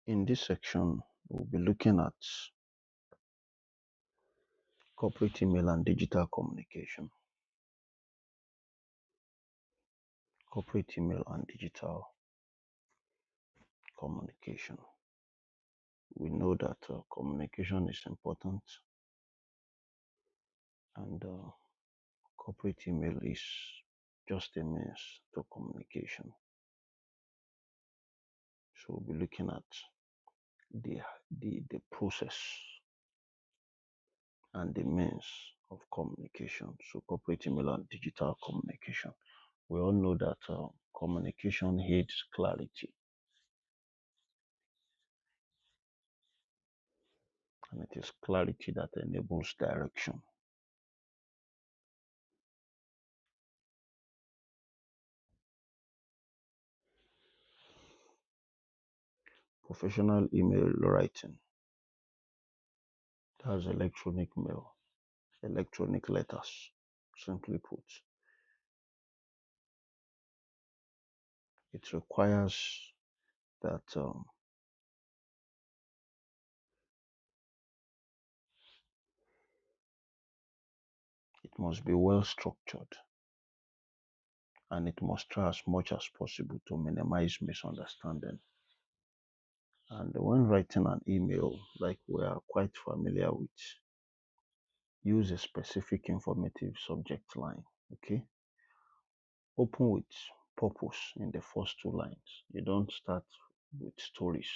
In this section, we'll be looking at corporate email and digital communication. Corporate email and digital communication. We know that communication is important, and corporate email is just a means to communication. So we'll be looking at the process and the means of communication. So corporate email and digital communication. We all know that communication aids clarity, and it is clarity that enables direction. Professional email writing, that's electronic mail, electronic letters, simply put. It requires that it must be well structured, and it must try as much as possible to minimize misunderstanding. And when writing an email, like we are quite familiar with, use a specific informative subject line. Okay, open with purpose in the first two lines. You don't start with stories,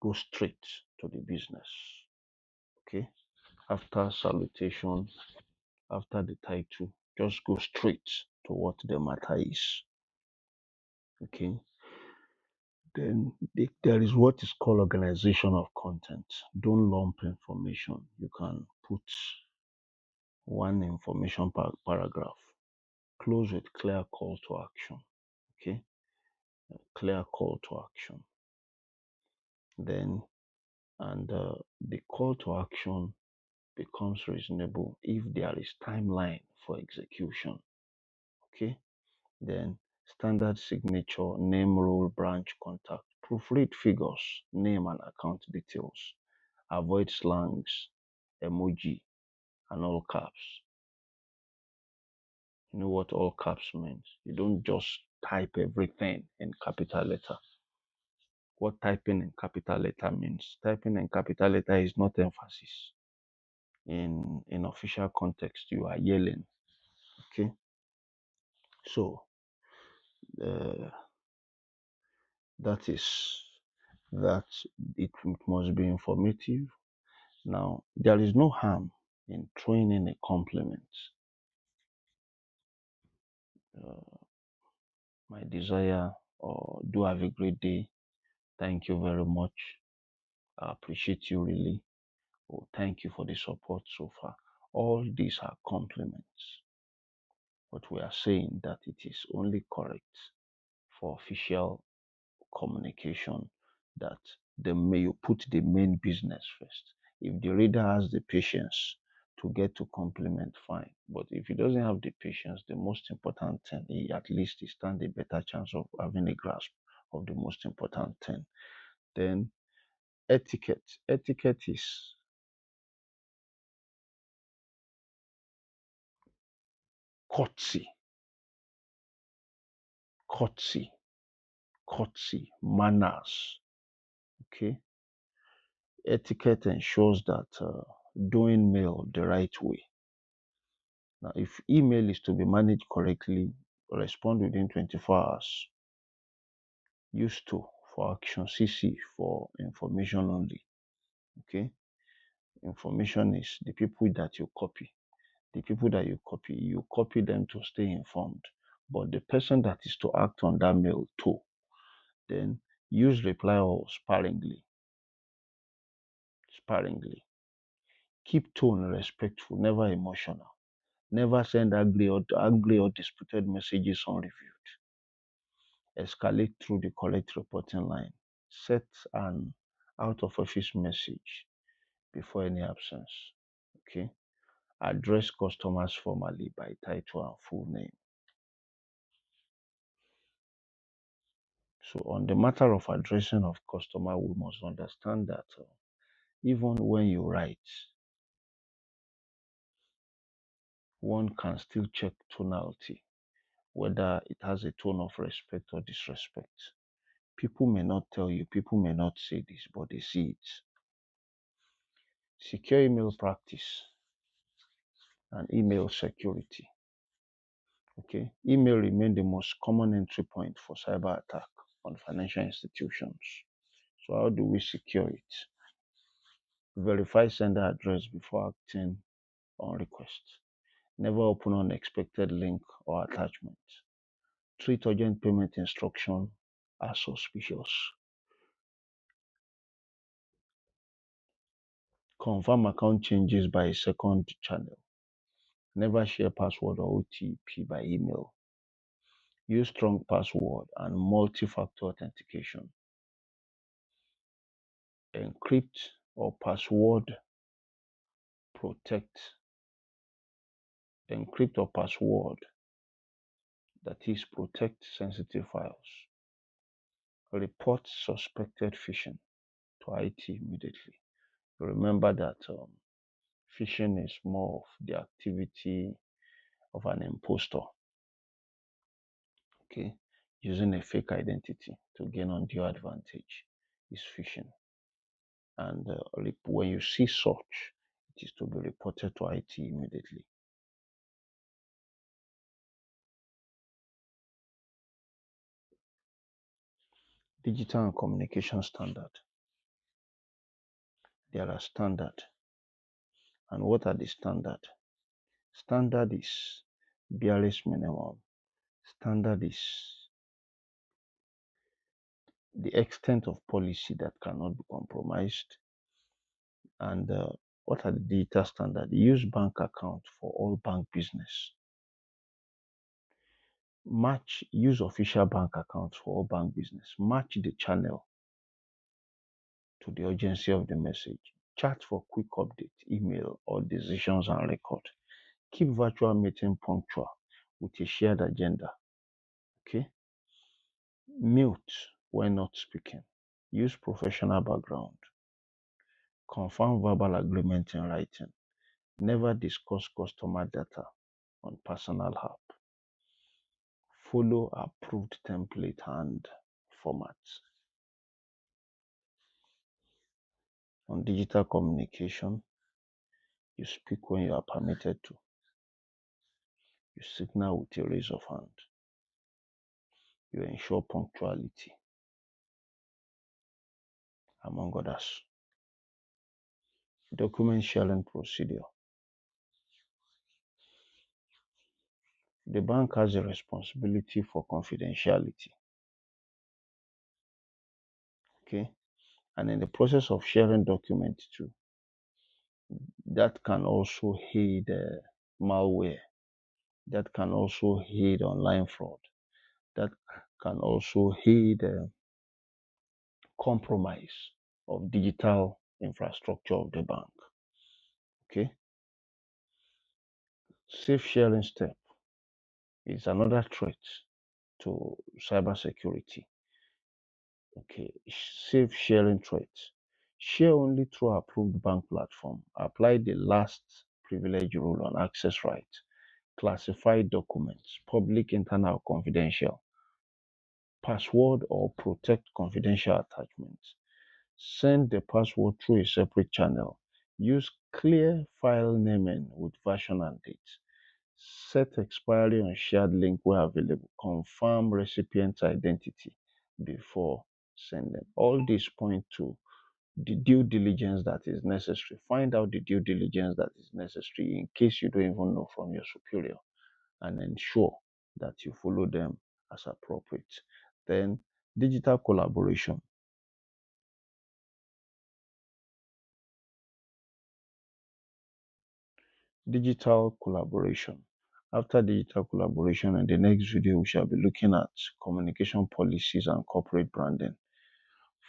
go straight to the business. Okay, after salutation, after the title, just go straight to what the matter is. Okay, then there is what is called organization of content. Don't lump information. You can put one information paragraph, close with clear call to action. Okay, clear call to action. Then, and the call to action becomes reasonable if there is timeline for execution. Okay, then standard signature, name, role, branch, contact. Proofread figures, name and account details. Avoid slangs, emoji, and all caps. You know what all caps means? You don't just type everything in capital letter. What typing in capital letter means? Typing in capital letter is not emphasis. In official context, you are yelling. Okay, so uh, that is that it must be informative. Now, there is no harm in throwing in a compliment. Uh, my desire, or do have a great day. Thank you very much. I appreciate you really. Oh, thank you for the support so far. All these are compliments. But we are saying that it is only correct for official communication that you put the main business first. If the reader has the patience to get to compliment, fine. But if he doesn't have the patience, the most important thing, he at least he stand a better chance of having a grasp of the most important thing. Then etiquette. Etiquette is courtesy, courtesy, courtesy, manners. Okay, etiquette ensures that doing mail the right way. Now, if email is to be managed correctly, respond within 24 hours. Use to for action, CC for information only. Okay, information is the people that you copy. The people that you copy them to stay informed. But the person that is to act on that mail too, then use reply all sparingly. Sparingly. Keep tone respectful, never emotional. Never send angry or disputed messages unreviewed. Escalate through the correct reporting line. Set an out of office message before any absence. Okay. Address customers formally by title and full name. So on the matter of addressing of customer, we must understand that even when you write, one can still check tonality, whether it has a tone of respect or disrespect. People may not tell you, people may not say this, but they see it. Secure email practice and email security. Okay, email remain the most common entry point for cyber attack on financial institutions. So how do we secure it? Verify sender address before acting on request. Never open unexpected link or attachment. Treat urgent payment instruction as suspicious. Confirm account changes by a second channel. Never share password or OTP by email. Use strong password and multi-factor authentication. Encrypt or password protect. Encrypt or password, that is, protect sensitive files. Report suspected phishing to IT immediately. Remember that phishing is more of the activity of an impostor, okay? Using a fake identity to gain undue advantage is phishing. And when you see such, it is to be reported to IT immediately. Digital and communication standard. There are standard. And what are the standard? Standard is barest minimum. Standard is the extent of policy that cannot be compromised. And what are the digital standard? Use bank account for all bank business. Use official bank accounts for all bank business. Match the channel to the urgency of the message. Chat for quick update, email, or decisions and record. Keep virtual meeting punctual with a shared agenda. Okay. Mute when not speaking. Use professional background. Confirm verbal agreement in writing. Never discuss customer data on personal app. Follow approved template and formats. On digital communication, you speak when you are permitted to. You signal with a raise of hand. You ensure punctuality, among others. Document sharing procedure. The bank has a responsibility for confidentiality. Okay. And in the process of sharing documents too, that can also aid malware. That can also aid online fraud. That can also aid compromise of digital infrastructure of the bank. Okay. Safe sharing step is another threat to cybersecurity. Okay. Safe sharing threats. Share only through approved bank platform. Apply the last privilege rule on access rights. Classified documents, public, internal, confidential. Password or protect confidential attachments. Send the password through a separate channel. Use clear file naming with version and date. Set expiry on shared link where available. Confirm recipient's identity before sending. All these point to the due diligence that is necessary. Find out the due diligence that is necessary in case you don't even know from your superior, and ensure that you follow them as appropriate. Then, digital collaboration. Digital collaboration. After digital collaboration, in the next video, we shall be looking at communication policies and corporate branding.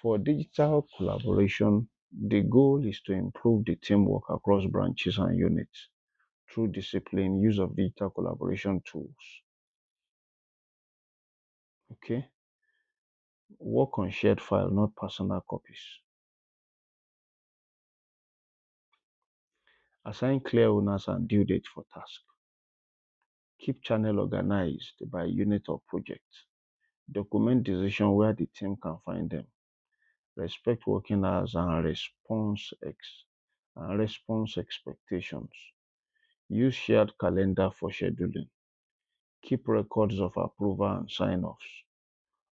For digital collaboration, the goal is to improve the teamwork across branches and units through discipline, use of digital collaboration tools. Okay. Work on shared file, not personal copies. Assign clear owners and due date for tasks. Keep channel organized by unit or project. Document decision where the team can find them. Respect working hours and response expectations. Use shared calendar for scheduling. Keep records of approval and sign-offs.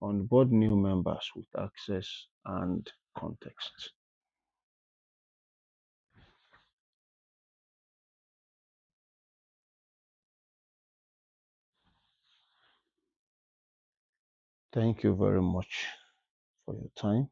Onboard new members with access and context. Thank you very much for your time.